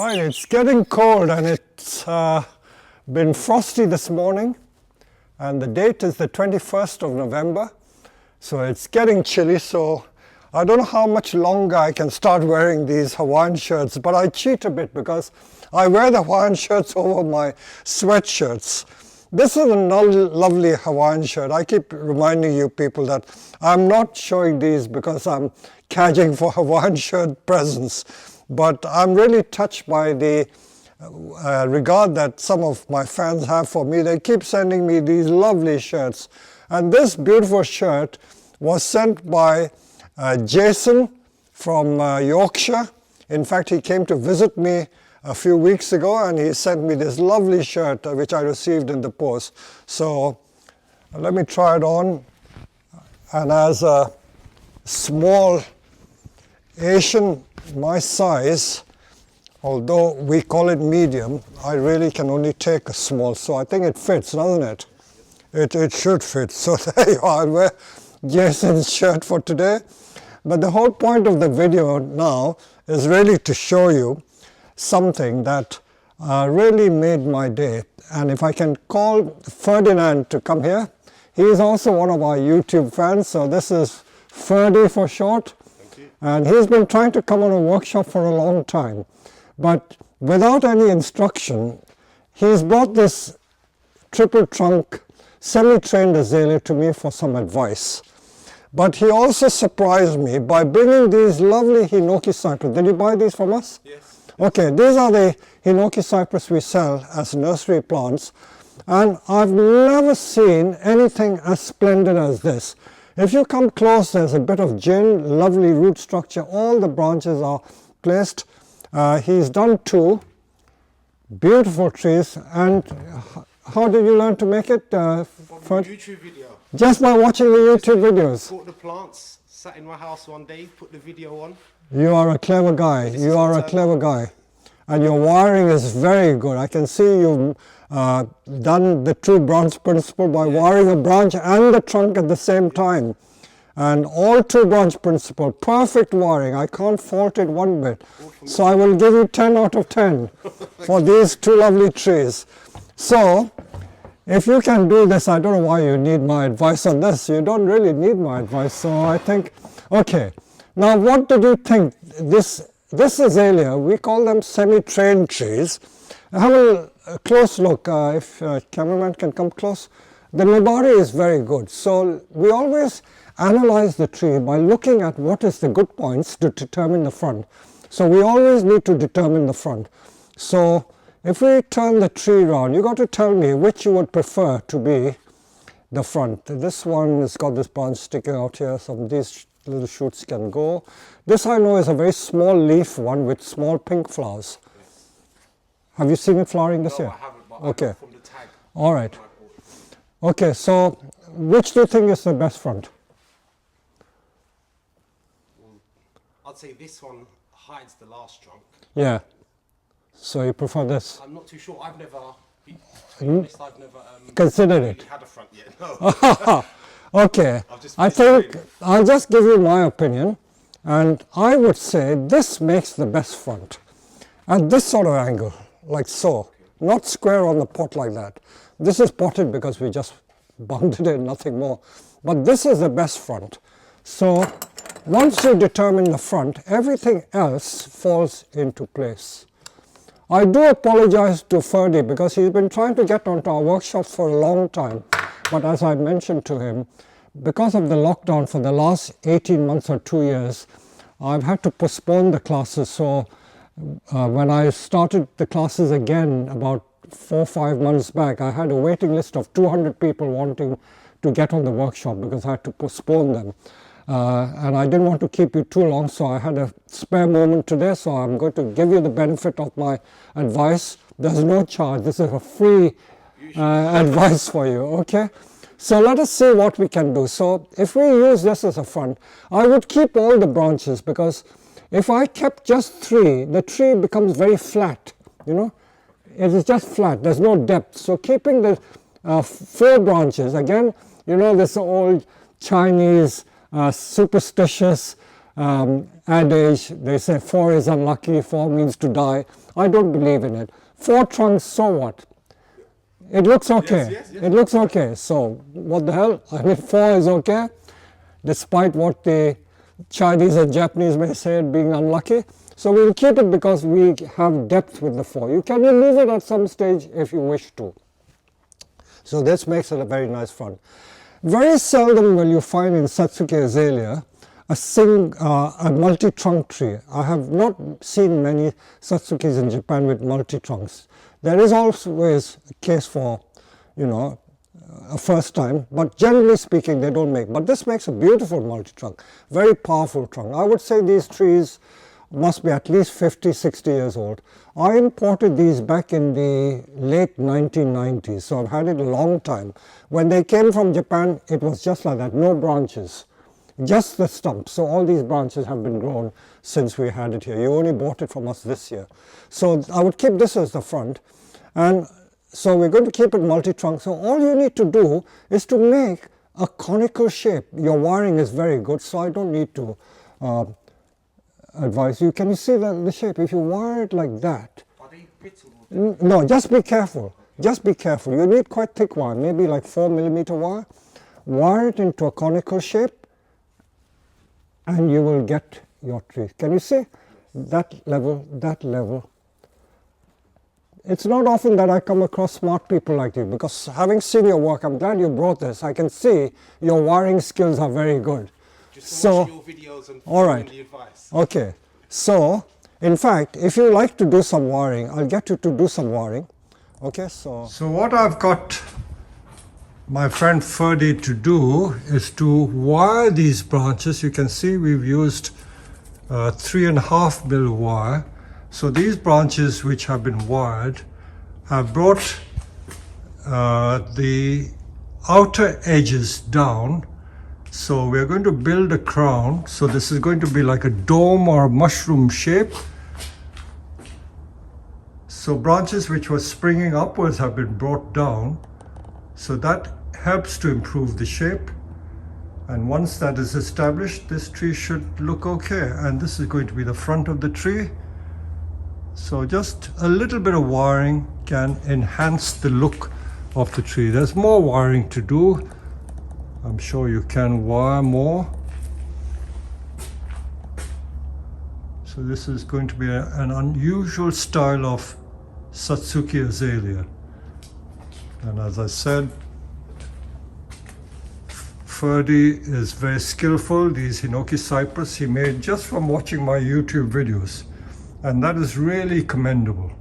Right, it's getting cold and it's been frosty this morning, and the date is the 21st of November, so it's getting chilly. So I don't know how much longer I can start wearing these Hawaiian shirts, but I cheat a bit because I wear the Hawaiian shirts over my sweatshirts. This is a lovely Hawaiian shirt. I keep reminding you people that I'm not showing these because I'm cadging for Hawaiian shirt presents, but I'm really touched by the regard that some of my fans have for me. They keep sending me these lovely shirts, and this beautiful shirt was sent by Jason from Yorkshire. In fact, he came to visit me a few weeks ago and he sent me this lovely shirt which I received in the post. So let me try it on, and as a small Asian my size, although we call it medium, I really can only take a small, so I think it fits, doesn't it? It should fit. So there you are. I'll wear Jason's shirt for today. But the whole point of the video now is really to show you something that really made my day. And if I can call Ferdinand to come here, he is also one of our YouTube fans, so this is Ferdy for short. And he's been trying to come on a workshop for a long time, but without any instruction, he's brought this triple trunk semi-trained azalea to me for some advice. But he also surprised me by bringing these lovely hinoki cypress. Did you buy these from us? Yes. Okay, these are the hinoki cypress we sell as nursery plants, and I've never seen anything as splendid as this. If you come close, there's a bit of gin, lovely root structure, all the branches are placed. He's done two beautiful trees. And how did you learn to make it? From the YouTube video. Just by watching the YouTube videos. Bought the plants, sat in my house one day, put the video on. You are a clever guy. You are a clever guy. And your wiring is very good. I can see you've done the true branch principle by wiring a branch and the trunk at the same time. And all two branch principle, perfect wiring. I can't fault it one bit. So I will give you 10 out of 10 for these two lovely trees. So if you can do this, I don't know why you need my advice on this. You don't really need my advice. So I think, okay. Now what did you think? This azalea, we call them semi-trained trees. Have a close look, if cameraman can come close. The nabari is very good. So we always analyze the tree by looking at what is the good points to determine the front. So we always need to determine the front. So if we turn the tree around, you got to tell me which you would prefer to be the front. This one has got this branch sticking out here. Some of these little shoots can go. This I know is a very small leaf one with small pink flowers. Yes. Have you seen it flowering this year? I haven't, but okay. I got from the tag. All right. Okay, so which do you think is the best front? I'd say this one hides the last trunk. Yeah. So you prefer this? I'm not too sure. I've never, to be honest, I've never considered it. really had a front yet. No. Okay, I think I'll just give you my opinion, and I would say this makes the best front at this sort of angle, like so, not square on the pot like that. This is potted because we just bounded it, nothing more, but this is the best front. So once you determine the front, everything else falls into place. I do apologize to Ferdy because he's been trying to get onto our workshops for a long time. But as I mentioned to him, because of the lockdown for the last 18 months or 2 years, I've had to postpone the classes. So when I started the classes again about 4 or 5 months back, I had a waiting list of 200 people wanting to get on the workshop because I had to postpone them. And I didn't want to keep you too long, so I had a spare moment today, so I'm going to give you the benefit of my advice. There's no charge. This is a free advice for you, okay? So let us see what we can do. So if we use this as a front, I would keep all the branches, because if I kept just 3, the tree becomes very flat, you know? It is just flat, there's no depth. So keeping the 4 branches, again, you know, this old Chinese superstitious adage, they say 4 is unlucky, 4 means to die. I don't believe in it. 4 trunks, so what? It looks okay. Yes. It looks okay. So what the hell? I mean, 4 is okay, despite what the Chinese and Japanese may say it being unlucky. So we will keep it because we have depth with the 4. You can remove it at some stage if you wish to. So this makes it a very nice front. Very seldom will you find in Satsuki Azalea a multi-trunk tree. I have not seen many Satsukis in Japan with multi-trunks. There is always a case for, you know, a first time, but generally speaking they don't make. But this makes a beautiful multi-trunk, very powerful trunk. I would say these trees must be at least 50, 60 years old. I imported these back in the late 1990s, so I've had it a long time. When they came from Japan, it was just like that, no branches, just the stumps. So all these branches have been grown since we had it here. You only bought it from us this year. So I would keep this as the front. And so we're going to keep it multi-trunk. So all you need to do is to make a conical shape. Your wiring is very good, so I don't need to advise you. Can you see the shape? If you wire it like that. Are they brittle? No, just be careful. Just be careful. You need quite thick wire, maybe like 4mm wire. Wire it into a conical shape and you will get your tree. Can you see? That level, that level. It's not often that I come across smart people like you, because having seen your work, I'm glad you brought this. I can see your wiring skills are very good. Just watching your videos and following the advice. Okay, so in fact, if you like to do some wiring, I'll get you to do some wiring. Okay, so what I've got my friend Ferdy to do is to wire these branches. You can see we've used 3.5mm wire. So these branches which have been wired have brought the outer edges down. So we're going to build a crown. So this is going to be like a dome or a mushroom shape. So branches which were springing upwards have been brought down. So that helps to improve the shape. And once that is established, this tree should look okay. And this is going to be the front of the tree. So just a little bit of wiring can enhance the look of the tree. There's more wiring to do. I'm sure you can wire more. So this is going to be an unusual style of Satsuki Azalea. And as I said, Ferdy is very skillful. These Hinoki cypress he made just from watching my YouTube videos. And that is really commendable.